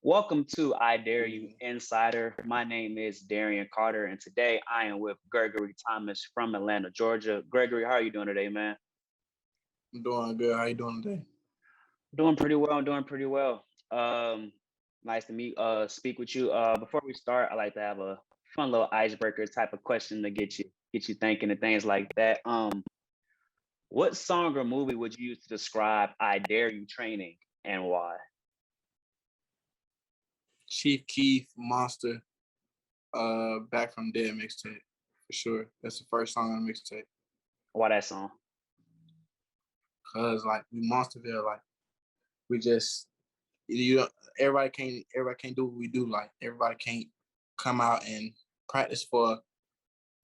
Welcome to IDareU Insider. My name is Darian Carter, and today I am with Gregory Thomas from Atlanta, Georgia. Gregory, how are you doing today, man? I'm doing good. How you doing today? Doing pretty well. I'm doing pretty well. Nice to speak with you. Before we start, I like to have a fun little icebreaker type of question to get you thinking and things like that. What song or movie would you use to describe I Dare You training and why? Chief Keef, Monster, Back from Dead mixtape for sure. That's the first song on the mixtape. Why that song? Cause like we Monsterville, like we just everybody can't do what we do. Like everybody can't come out and practice for an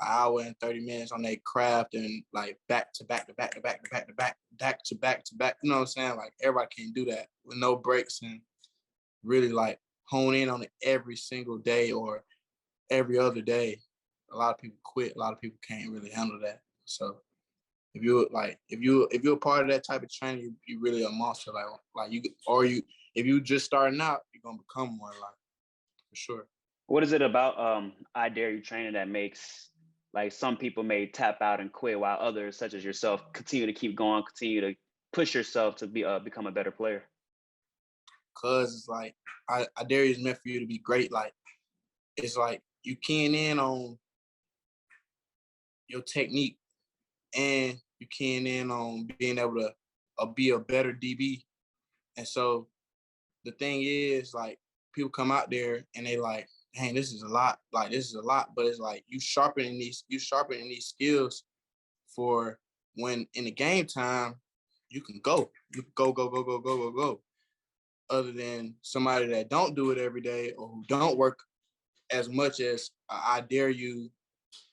hour and 30 minutes on their craft and like back to back to back to back to back to back to back to back. You know what I'm saying? Like everybody can't do that with no breaks and really like hone in on it every single day or every other day. A lot of people quit. A lot of people can't really handle that. So if you're a part of that type of training, you really a monster. If you just starting out, you're gonna become one, like for sure. What is it about I Dare You training that makes like some people may tap out and quit while others, such as yourself, continue to keep going, continue to push yourself to become a better player? Cause it's like I dare you is meant for you to be great. Like it's like you keying in on your technique and you keying in on being able to be a better DB. And so the thing is like people come out there and they like, hey, this is a lot. Like this is a lot, but it's like you sharpening these skills for when in the game time you can go. You can go. Other than somebody that don't do it every day or who don't work as much as I dare you,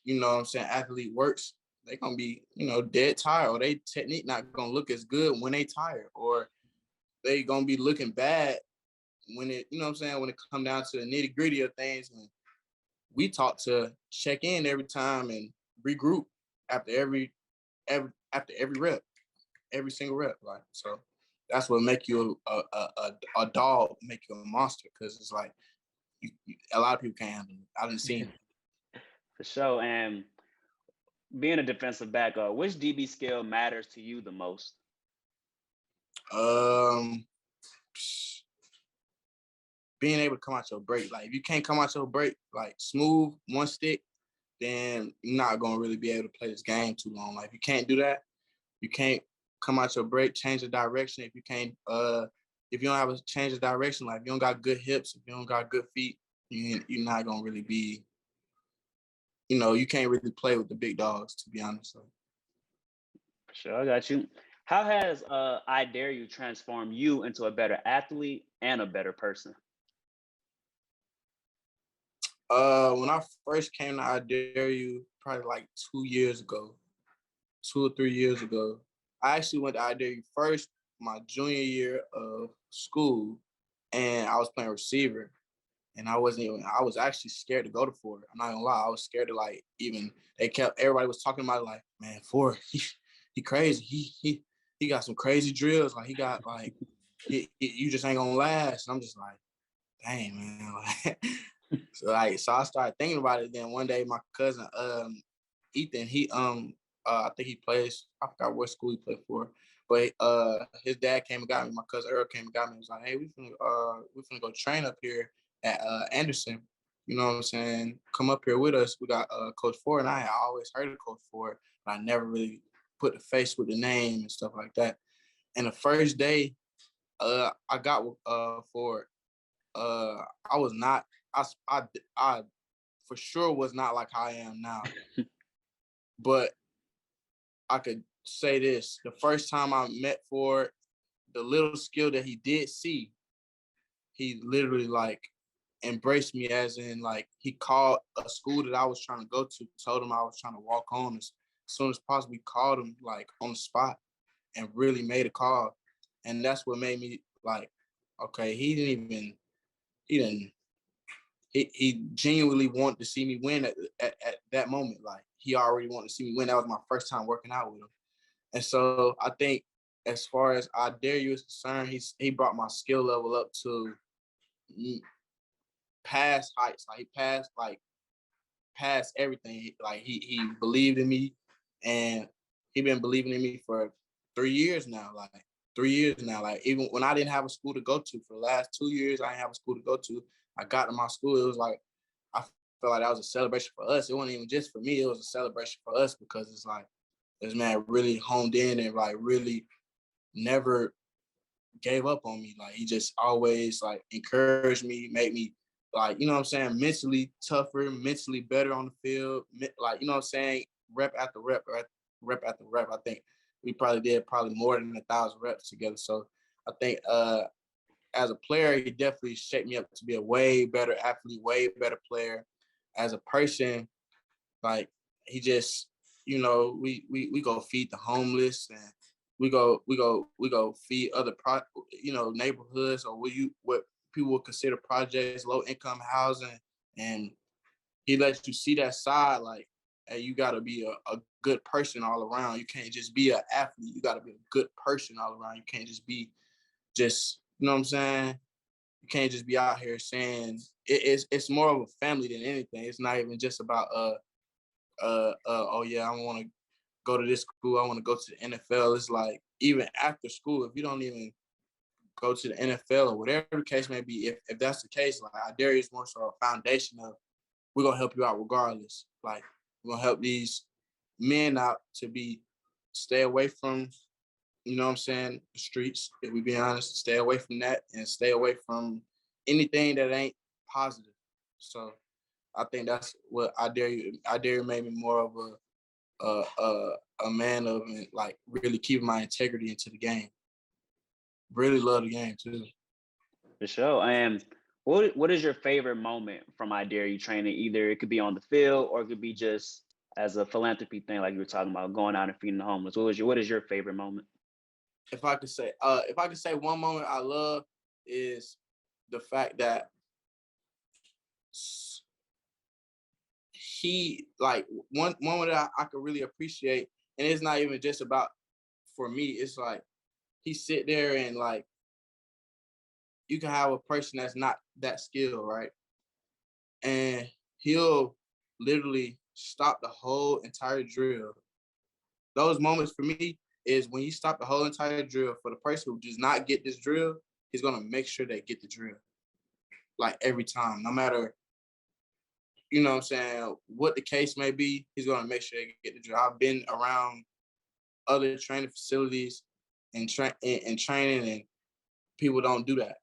you know what I'm saying, athlete works, they're going to be, dead tired or they technique not going to look as good when they tired or they going to be looking bad when it, you know what I'm saying, when it come down to the nitty gritty of things. And we taught to check in every time and regroup after every rep, every single rep. Like, so that's what make you a dog, make you a monster, because it's like a lot of people can't handle it. I didn't see it. For sure. And being a defensive back, which DB skill matters to you the most? Being able to come out your break. Like if you can't come out your break like smooth, one stick, then you're not gonna really be able to play this game too long. Like if you can't do that, you can't come out your break, change the direction. If you can't, if you don't have a change of direction, like if you don't got good hips, if you don't got good feet, you're not gonna really be, you can't really play with the big dogs, to be honest. So. Sure, I got you. How has I Dare You transform you into a better athlete and a better person? When I first came to I Dare You, probably like 2 or 3 years ago, I actually went to I Dare You first my junior year of school, and I was playing receiver, and I was actually scared to go to Ford. I'm not gonna lie, I was scared to like everybody was talking about it, like, man, Ford, he crazy, he got some crazy drills, like he got like, you just ain't gonna last. And I'm just like, dang, man, like. So I started thinking about it. Then one day, my cousin Ethan, I think he plays. I forgot what school he played for, but his dad came and got me. My cousin Earl came and got me. He was like, "Hey, we finna go train up here at Anderson. You know what I'm saying? Come up here with us. We got Coach Ford, and I had always heard of Coach Ford, but I never really put the face with the name and stuff like that. And the first day, I got Ford. I was not. I for sure was not like how I am now. But I could say this: the first time I met Ford, the little skill that he did see, he literally like embraced me, as in like he called a school that I was trying to go to, told him I was trying to walk on as soon as possible. He called him like on the spot and really made a call. And that's what made me like, okay, he genuinely wanted to see me win at that moment. Like he already wanted to see me win. That was my first time working out with him. And so I think as far as I Dare You is concerned, he brought my skill level up to past heights. Like he past everything. Like he believed in me, and he been believing in me for 3 years now. Like 3 years now. Like even when I didn't have a school to go to for the last 2 years, I didn't have a school to go to. I got to my school. It was like I felt like that was a celebration for us. It wasn't even just for me. It was a celebration for us because it's like this man really honed in and like really never gave up on me. Like he just always like encouraged me, made me like, you know what I'm saying, mentally tougher, mentally better on the field. Like, you know what I'm saying, rep after rep, rep after rep. I think we probably did more than 1,000 reps together. So I think as a player, he definitely shaped me up to be a way better athlete, way better player. As a person, like he just, you know, we go feed the homeless and we go feed other neighborhoods or what people would consider projects, low income housing, and he lets you see that side. Like, hey, you got to be a good person all around. You can't just be an athlete. You got to be a good person all around. You can't just be you know what I'm saying? You can't just be out here saying it's more of a family than anything. It's not even just about oh yeah, I want to go to this school, I want to go to the NFL. It's like even after school, if you don't even go to the NFL or whatever the case may be, if that's the case, like IDareU is more so a foundation of we're gonna help you out regardless. Like we're gonna help these men out to stay away from, you know what I'm saying, the streets, if we be honest, stay away from that and stay away from anything that ain't positive. So I think that's what IDareU made me more of a man of, and like really keeping my integrity into the game. Really love the game too. For sure. And what is your favorite moment from IDareU training? Either it could be on the field or it could be just as a philanthropy thing, like you were talking about, going out and feeding the homeless. What is your favorite moment? If I could say one moment I love is the fact that he, like, one moment that I could really appreciate, and it's not even just about for me, it's like he sit there and like you can have a person that's not that skilled, right? And he'll literally stop the whole entire drill. Those moments for me is when you stop the whole entire drill. For the person who does not get this drill, he's gonna make sure they get the drill. Like every time, no matter, you know what I'm saying, what the case may be, he's gonna make sure they get the drill. I've been around other training facilities and training, and people don't do that.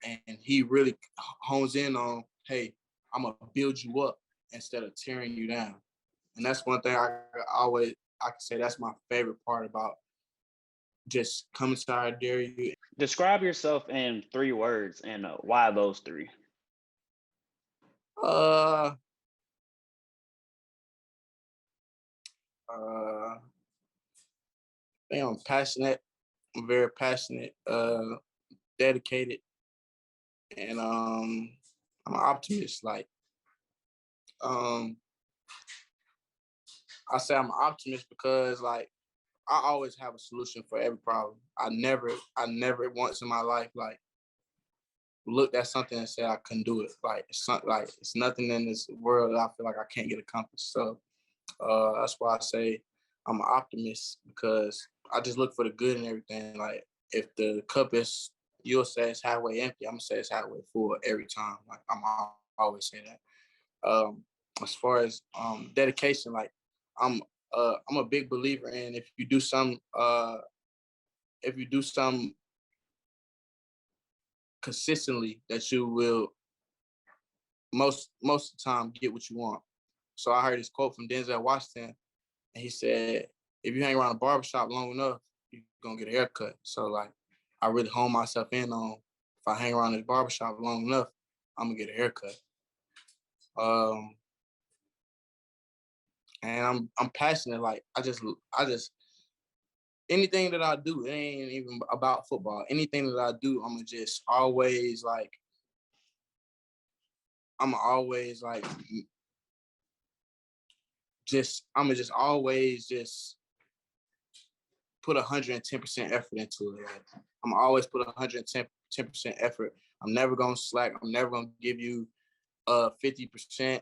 And he really hones in on, hey, I'm gonna build you up instead of tearing you down. And that's one thing I can say that's my favorite part about just coming to IDareU. Describe yourself in 3 words and why those 3. Uh, I'm passionate. I'm very passionate, dedicated, and I'm an optimist. Like, I say I'm an optimist because like I always have a solution for every problem. I never once in my life like looked at something and said I couldn't do it. Like it's nothing in this world that I feel like I can't get accomplished. So that's why I say I'm an optimist, because I just look for the good in everything. Like if the cup is, you'll say it's halfway empty, I'm gonna say it's halfway full every time. Like I always say that. As far as dedication, like I'm a big believer in if you do some consistently, that you will most of the time get what you want. So I heard this quote from Denzel Washington, and he said, if you hang around a barbershop long enough, you're gonna get a haircut. So like I really hone myself in on, if I hang around this barbershop long enough, I'm gonna get a haircut. And I'm passionate. Like I just anything that I do, it ain't even about football. Anything that I do, I'm gonna just always like always just put 110% effort into it. Like, I'm always put 110% effort. I'm never gonna slack. I'm never gonna give you 50%.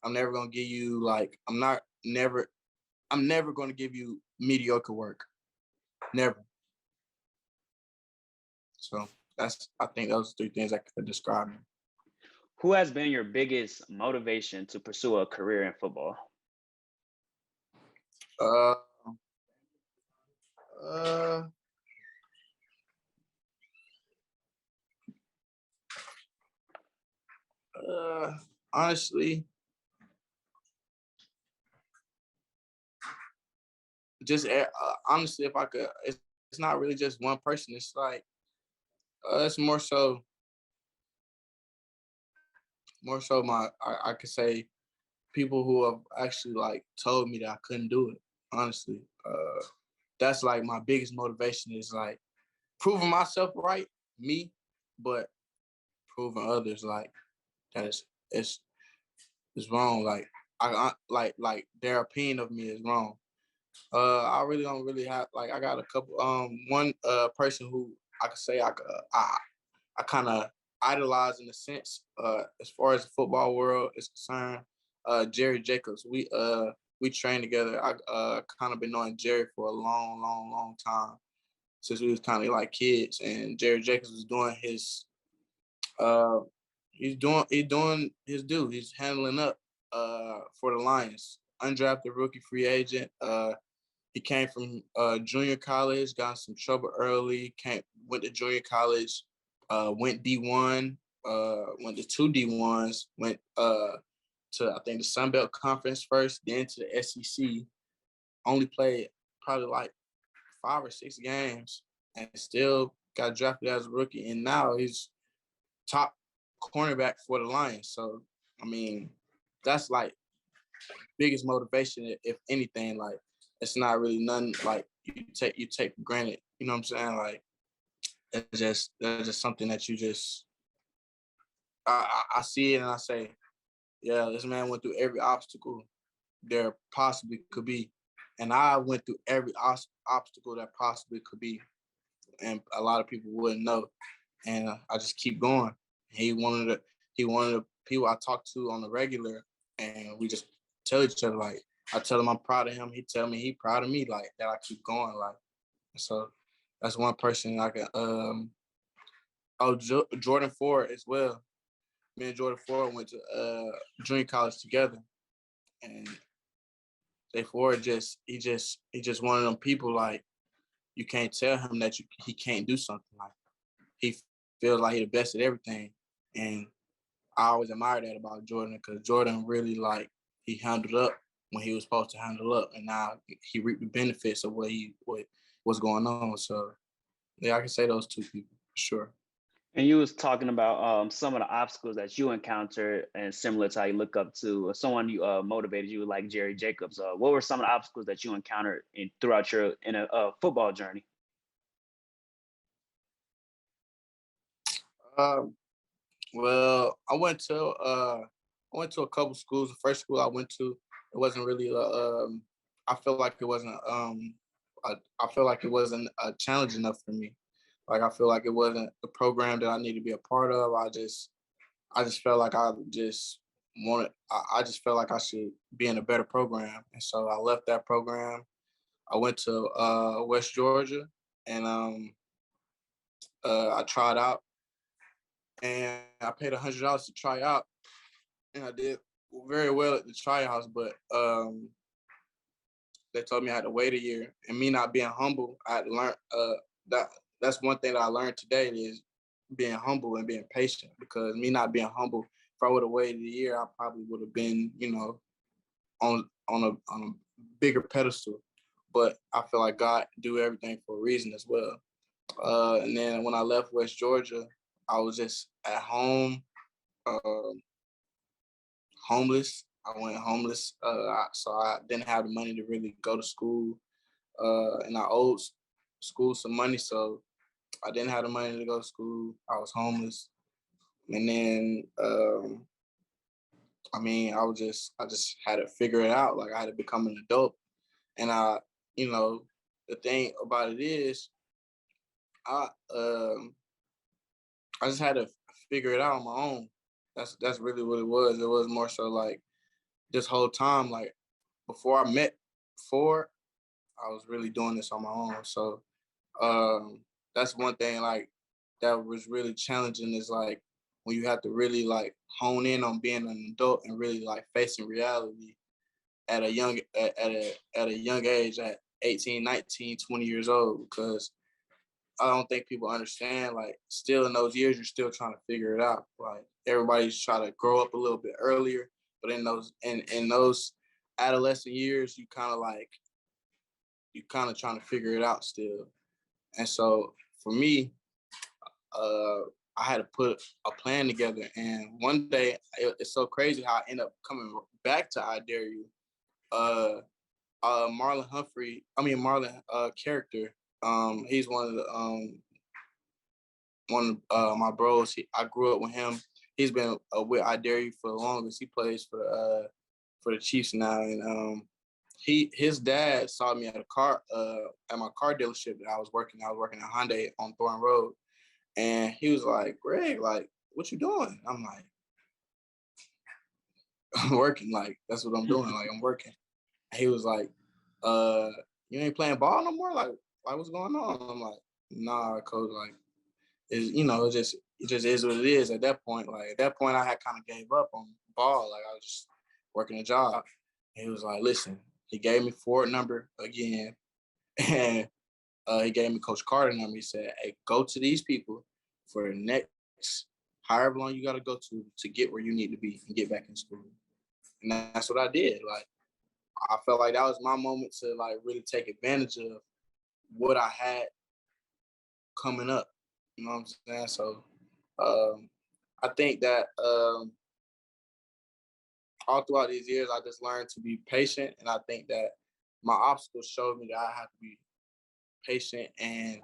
I'm never gonna give you like I'm never gonna give you mediocre work. Never. So I think those three things I could describe me. Who has been your biggest motivation to pursue a career in football? Uh, uh, honestly, just honestly, if I could, it's not really just one person. It's like it's more so I could say people who have actually like told me that I couldn't do it. Honestly, that's like my biggest motivation is like proving myself right, me, but proving others like that it's wrong. Like I like their opinion of me is wrong. I really don't really have like I got a couple one person who I could say I kind of idolize in a sense as far as the football world is concerned. Jerry Jacobs. We trained together. I kind of been knowing Jerry for a long time since we was kind of like kids. And Jerry Jacobs was doing his uh he's doing his due. He's handling up for the Lions. Undrafted rookie free agent. He came from junior college, got in some trouble early, went to junior college, went D1, went to two D1s, went to I think the Sun Belt Conference first, then to the SEC. Only played probably like 5 or 6 games and still got drafted as a rookie. And now he's top cornerback for the Lions. So, I mean, that's like biggest motivation, if anything. Like, it's not really none like you take for granted. You know what I'm saying? Like, that's just something that you just I see it and I say, yeah, this man went through every obstacle there possibly could be, and I went through every obstacle that possibly could be, and a lot of people wouldn't know, and I just keep going. He one of the people I talk to on the regular, and we just tell each other like I tell him I'm proud of him. He tell me he proud of me, like that. I keep going, like so. That's one person I can. Jordan Ford as well. Me and Jordan Ford went to junior college together, and Jay Ford he just one of them people like you can't tell him that he can't do something. Like he feels like he's the best at everything, and I always admire that about Jordan because Jordan really like he handled up when he was supposed to handle up, and now he reaped the benefits of what's going on. So yeah, I can say those two people for sure. And you was talking about some of the obstacles that you encountered, and similar to how you look up to someone you motivated you, like Jerry Jacobs. What were some of the obstacles that you encountered throughout your in a football journey? Um, well, I went to a couple schools. The first school I went to, it wasn't really I feel like it wasn't I feel like it wasn't a challenge enough for me. Like I feel like it wasn't the program that I need to be a part of. I just felt like I just felt like I should be in a better program. And so I left that program. I went to West Georgia and I tried out and I paid $100 to try out and I did very well at the tryouts, but they told me I had to wait a year. And me not being humble, I had to learn that that's one thing that I learned today is being humble and being patient. Because me not being humble, if I would have waited a year, I probably would have been, on a bigger pedestal. But I feel like God do everything for a reason as well. And then when I left West Georgia, I was just at home, uh, homeless. I went homeless, so I didn't have the money to really go to school, and I owed school some money, so I didn't have the money to go to school. I was homeless, and then I just had to figure it out. Like I had to become an adult, and you know, the thing about it is, I I just had to figure it out on my own. That's really what it was. It was more so like this whole time, like before I met Ford, I was really doing this on my own. So that's one thing like that was really challenging is like when you have to really like hone in on being an adult and really like facing reality at a young age at 18, 19, 20 years old, because I don't think people understand, like, still in those years, you're still trying to figure it out. Like, everybody's trying to grow up a little bit earlier, but in those adolescent years, you kind of trying to figure it out still. And so for me, I had to put a plan together. And one day, it's so crazy how I end up coming back to IDareU. Marlon character. He's one of my bros. I grew up with him. He's been with IDareU for the longest. He plays for the Chiefs now, and his dad saw me at my car dealership that I was working. I was working at Hyundai on Thorn Road, and he was like, "Greg, like, what you doing?" I'm like, "I'm working. Like, that's what I'm doing. Like, I'm working." And he was like, "You ain't playing ball no more? Like what's going on?" I'm like, "Nah, coach. Like, it just is what it is." At that point, I had kind of gave up on ball. Like, I was just working a job. And he was like, "Listen." He gave me Ford number again, and he gave me Coach Carter number. He said, "Hey, go to these people for the next however long you got to go to get where you need to be and get back in school." And that's what I did. Like, I felt like that was my moment to like really take advantage of what I had coming up. You know what I'm saying? So I think that all throughout these years, I just learned to be patient. And I think that my obstacles showed me that I have to be patient and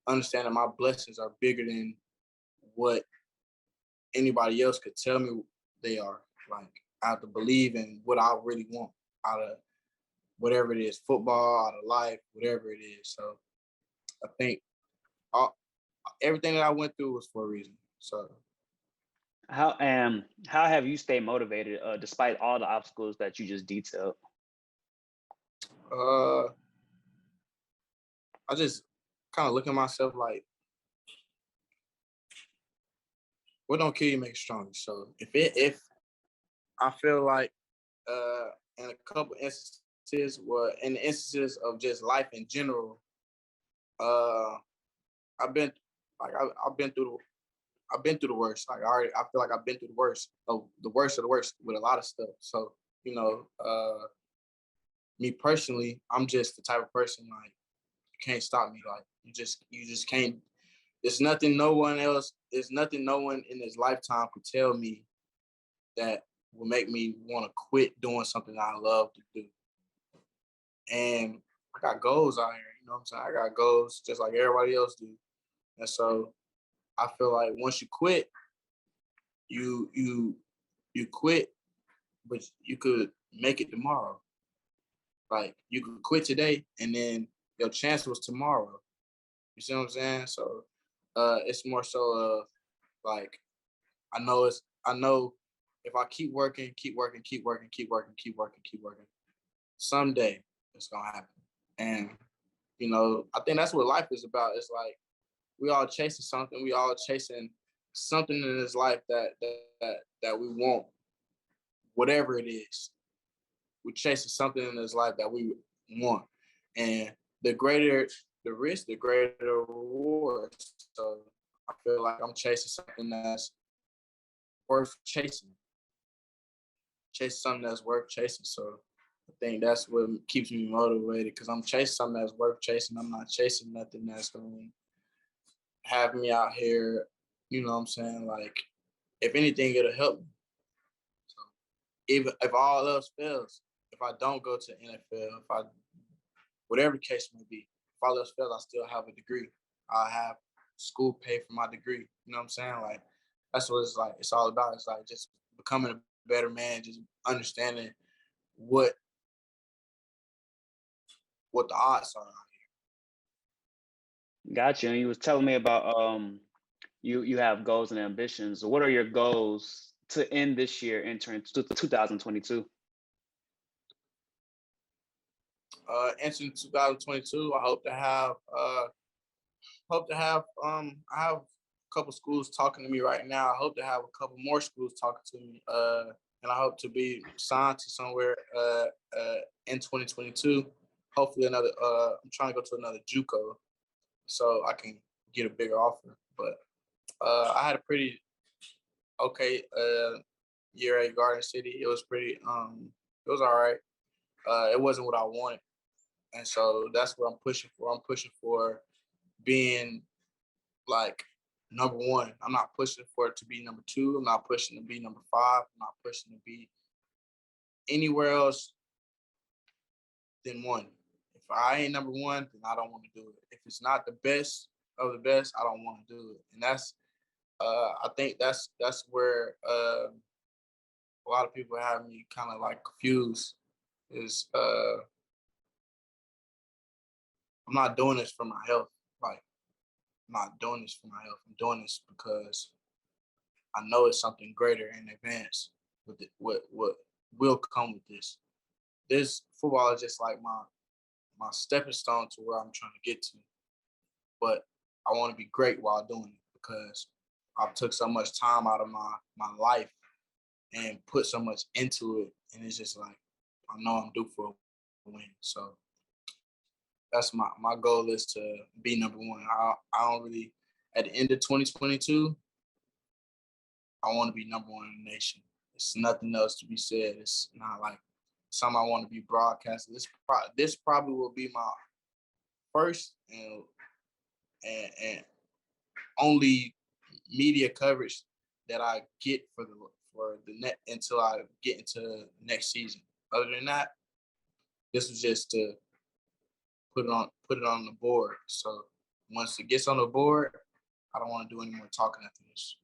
understand that my blessings are bigger than what anybody else could tell me they are. Like, I have to believe in what I really want out of whatever it is, football, out of life, whatever it is. So I think everything that I went through was for a reason. So how have you stayed motivated despite all the obstacles that you just detailed? I just kind of look at myself like, what don't kill you make you stronger. So if I feel like in a couple instances, in the instances of just life in general, I've been like I've been through the worst. Like, I feel like I've been through the worst of the worst with a lot of stuff. So, me personally, I'm just the type of person, like, you can't stop me. Like, you just can't. There's nothing no one in this lifetime could tell me that will make me want to quit doing something I love to do. And I got goals out here, you know what I'm saying? I got goals just like everybody else do. And so I feel like once you quit, you quit, but you could make it tomorrow. Like, you could quit today and then your chance was tomorrow. You see what I'm saying? So it's more so like, I know if I keep working, someday it's gonna happen. And I think that's what life is about. It's like we all chasing something. We all chasing something in this life that we want, whatever it is. We're chasing something in this life that we want, and the greater the risk, the greater the reward. So I feel like I'm chasing something that's worth chasing something that's worth chasing. So I think that's what keeps me motivated, because I'm chasing something that's worth chasing. I'm not chasing nothing that's going to have me out here, you know what I'm saying? Like, if anything, it'll help me. So if all else fails, if I don't go to NFL, whatever the case may be, if all else fails, I still have a degree. I have school paid for my degree. You know what I'm saying? Like, that's what it's like. It's all about. It's like just becoming a better man, just understanding what the odds are. Gotcha. And you was telling me about you have goals and ambitions. What are your goals to end this year, entering 2022? Entering 2022, I I have a couple schools talking to me right now. I hope to have a couple more schools talking to me. And I hope to be signed to somewhere in 2022. Hopefully I'm trying to go to another JUCO so I can get a bigger offer. But I had a pretty okay year at Garden City. It was it was all right. It wasn't what I wanted. And so that's what I'm pushing for. I'm pushing for being like number one. I'm not pushing for it to be number two. I'm not pushing to be number five. I'm not pushing to be anywhere else than one. If I ain't number one, then I don't want to do it. If it's not the best of the best, I don't want to do it. And that's I think that's where a lot of people have me kind of like confused. Is I'm not doing this for my health. Like I'm not doing this for my health. I'm doing this because I know it's something greater in advance with it, what will come with this. This football is just like my stepping stone to where I'm trying to get to. But I want to be great while doing it because I've took so much time out of my life and put so much into it. And it's just like, I know I'm due for a win. So that's my goal is to be number one. I don't really, at the end of 2022, I want to be number one in the nation. It's nothing else to be said. It's not like something I want to be broadcasted. This probably will be my first and only media coverage that I get for the net until I get into next season. Other than that, this was just to put it on the board. So once it gets on the board, I don't want to do any more talking after this.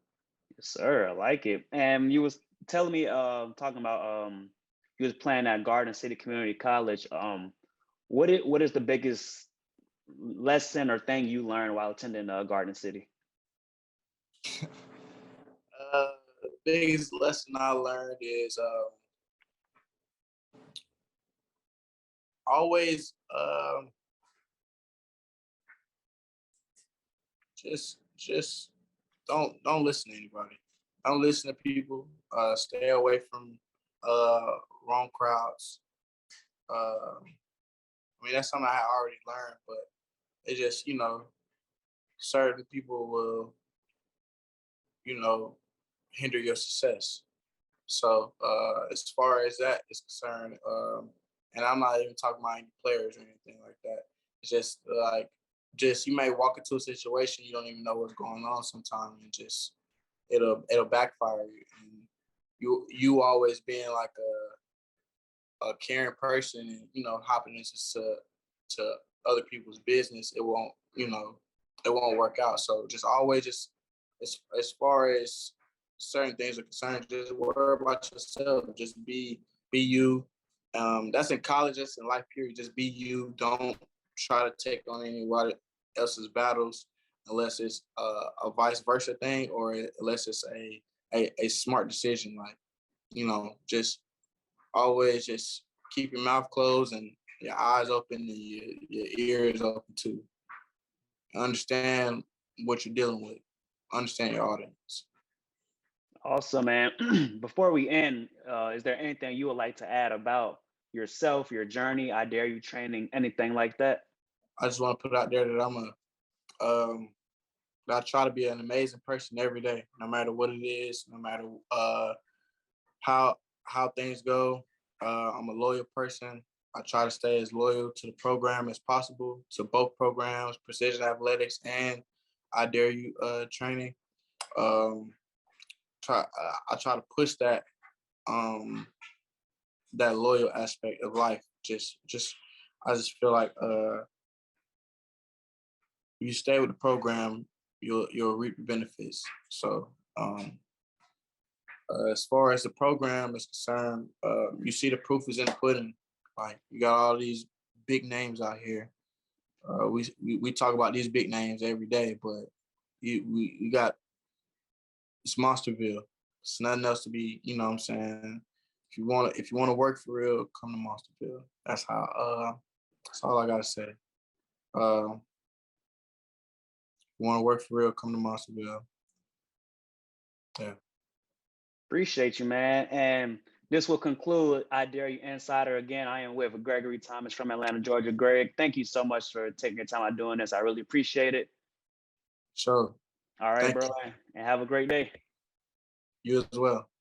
Yes, sir. I like it. And you was telling me, talking about you was playing at Garden City Community College. What is the biggest lesson or thing you learned while attending Garden City? The biggest lesson I learned is always just don't listen to anybody. Don't listen to people. Stay away from wrong crowds. I mean, that's something I had already learned, but it just, certain people will, hinder your success. So as far as that is concerned, and I'm not even talking about any players or anything like that. It's just you may walk into a situation you don't even know what's going on sometimes, and just it'll backfire you. And you always being like a caring person, and hopping into to other people's business, it won't work out. So just always just as far as certain things are concerned, just worry about yourself. Just be you. That's in college, that's in life period. Just be you. Don't try to take on anybody else's battles unless it's a vice versa thing, or unless it's a smart decision. Like, just always just keep your mouth closed and your eyes open and your ears open too. Understand what you're dealing with. Understand your audience. Awesome, man. Before we end, is there anything you would like to add about yourself, your journey, IDareU training, anything like that? I just want to put out there that that I try to be an amazing person every day, no matter what it is, no matter how things go. I'm a loyal person. I try to stay as loyal to the program as possible, to both programs, Precision Athletics and IDareU training. I try to push that that loyal aspect of life. I just feel like you stay with the program, you'll reap the benefits. So as far as the program is concerned, you see the proof is in the pudding. Like, you got all these big names out here. We talk about these big names every day, but we got It's Monsterville. It's nothing else to be, you know what I'm saying? If you wanna work for real, come to Monsterville. That's all I gotta say. If you wanna work for real, come to Monsterville. Yeah. Appreciate you, man. And this will conclude I Dare You Insider. Again, I am with Gregory Thomas from Atlanta, Georgia. Greg, thank you so much for taking your time out doing this. I really appreciate it. Sure. All right, Thank bro. you. And have a great day. You as well.